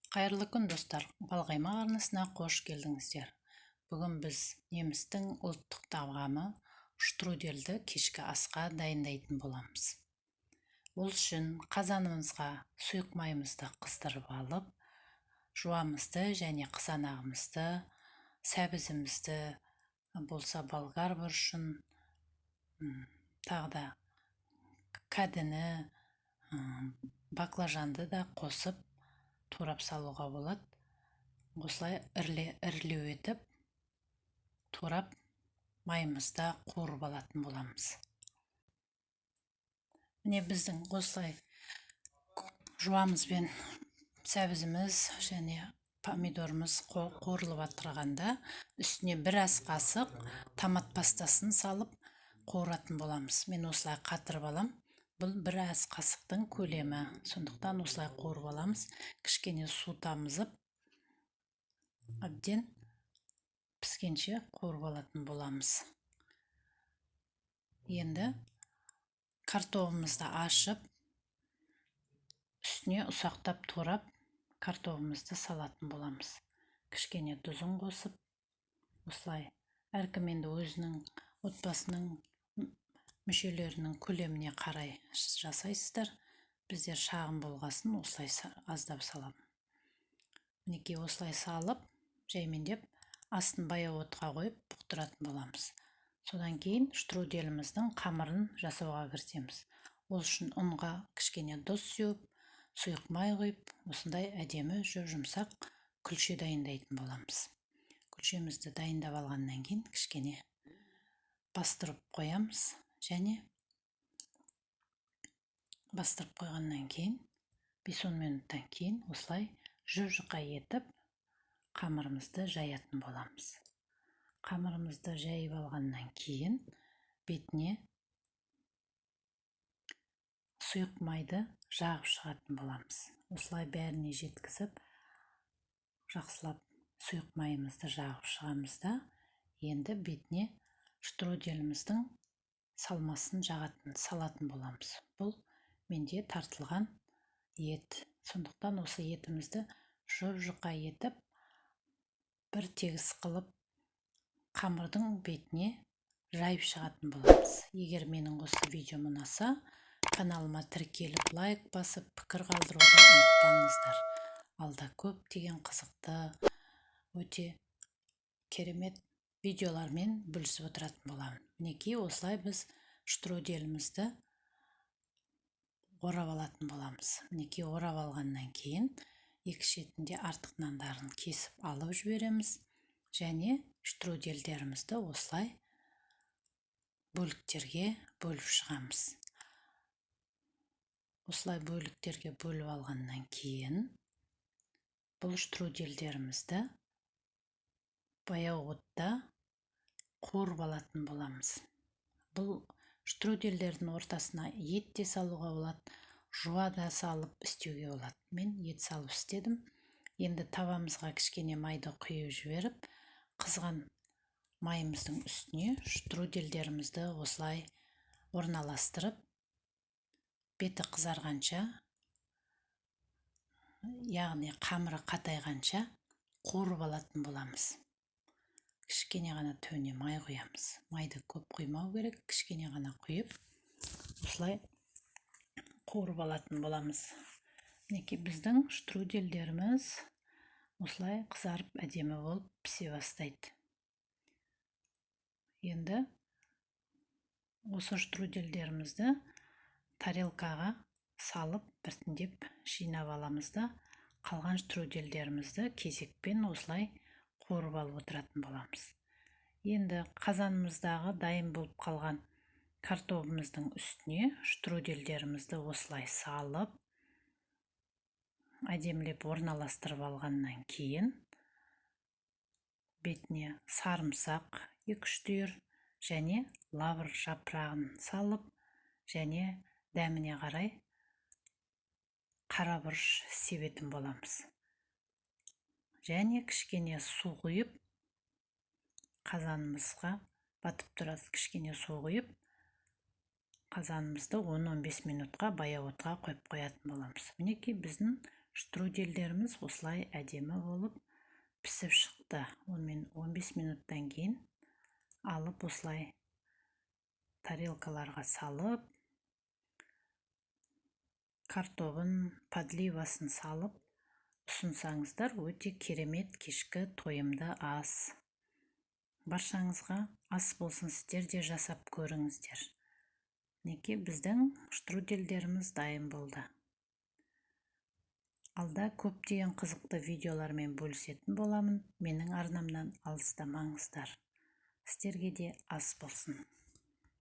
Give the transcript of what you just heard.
Қайырлы күн достар, балғайма арнасына қош келдіңіздер. Бүгін біз немістің ұлттық тағамы штрудельді кешкі асқа дайындайтын боламыз. Ол үшін қазанымызға сұйық майымызды қыздырып алып, жуамызды және қызанағымызды, сәбізімізді, болса болгар бұрышын, тағы да кәдіні, баклажанды да қосып турап салуға болады. Осылай ірілеу етіп турап майымызда қуырып алатын боламыз. Міне біздің осылай жуамызбен сәбізіміз және помидорымыз қуырылып отырғанда үстіне бір ас қасық томат пастасын салып қуыратын боламыз. Мен осылай қатырып алам. Бұл бір ас қасықтың көлемі. Сондықтан осылай қуырып аламыз. Кішкене су тамызып, әбден піскенше қуырып алатын боламыз. Енді картоғымызды ашып, үстіне ұсақтап турап, картоғымызды салатын боламыз. Кішкене тұзын қосып, осылай әркім енді өзінің отбасының мүшелерінің көлеміне қарай жасайсыздар. Біздер шағын болғасын осылай аздап салам. Мінекей осылай салып, жаймендеп, астын баяу отқа қойып бұқтыратын боламыз. Содан кейін штруделіміздің қамырын жасауға кірісеміз. Ол үшін ұнға кішкене тұз сеуіп, сұйық май құйып, осындай әдемі жұмсақ күлше дайындайтын боламыз. Күлшемізді дайындап алғаннан кейін кішкене бастырып қоямыз. Және бастырып қойғаннан кейін 5-10 минуттан кейін осылай жұқа етіп қамырымызды жаятын боламыз. Қамырымызды жайып алғаннан кейін бетіне сұйық майды жағып шығатын боламыз. Осылай бәріне жеткізіп, жақсылап сұйық майымызды жағып шығамыз да, енді бетіне штруделіміздің салмасын салатын боламыз. Бұл менде тартылған ет. Сондықтан осы етімізді жұқа етіп, бір тегіс қылып қамырдың бетіне жайып шығатын боламыз. Егер менің осы видеом ұнаса, каналыма тіркеліп, лайк басып, пікір қалдыруды ұмытпаңыздар. Алда көптеген қызықты, өте керемет видеолармен бөлісіп отыратын боламын. Мінекей осылай біз штруделімізді орап алатын боламыз. Мінекей орап алғаннан кейін екі шетінде артық нандарын кесіп алып жібереміз. Және штрудельдерімізді осылай бөліктерге бөліп шығамыз. Осылай бөліктерге бөліп алғаннан кейін бұл штрудельдерімізді баяу отта қуырып алатын боламыз. Бұл штрудельдердің ортасына ет те салуға болады, жуа да салып істеуге болады. Мен ет салып істедім. Енді тавамызға кішкене майды құйып жіберіп, қызған майымыздың үстіне штрудельдерімізді осылай орналастырып, беті қызарғанша, яғни қамыры қатайғанша қуырып алатын боламыз. Кішкене ғана төне май құямыз. Майды көп құймау керек, кішкене ғана құйып, осылай қуырып алатын боламыз. Мінекей біздің штрудельдеріміз осылай қызарып әдемі болып пісе бастайды. Енді осы штрудельдерімізді тарелкаға салып, біртіндеп жинап аламыз да, қалған штрудельдерімізді кезекпен осылай қуырып алып отыратын боламыз. Енді қазанымыздағы дайын болып қалған картоғымыздың үстіне штрудельдерімізді осылай салып, әдемілеп орналастырып алғаннан кейін бетіне сарымсақ 2-3 түйір және лавр жапырағын салып, және дәміне қарай қара бұрыш себетін боламыз. Және кішкене су құйып, қазанымызға батып тұрады, кішкене су құйып, қазанымызды 10-15 минутқа баяу отқа қойып қоятын боламыз. Мінекей біздің штрудельдеріміз осылай әдемі болып пісіп шықты. 10-15 минуттан кейін алып осылай тарелкаларға салып, картобын, подливасын салып ұсынсаңыздар, өте керемет кешкі тойымды ас. Баршаңызға ас болсын, сіздер де жасап көріңіздер. Неке біздің штрудельдеріміз дайын болды. Алда көптеген қызықты видеолармен бөлісетін боламын. Менің арнамнан алыстамаңыздар. Сіздерге де ас болсын.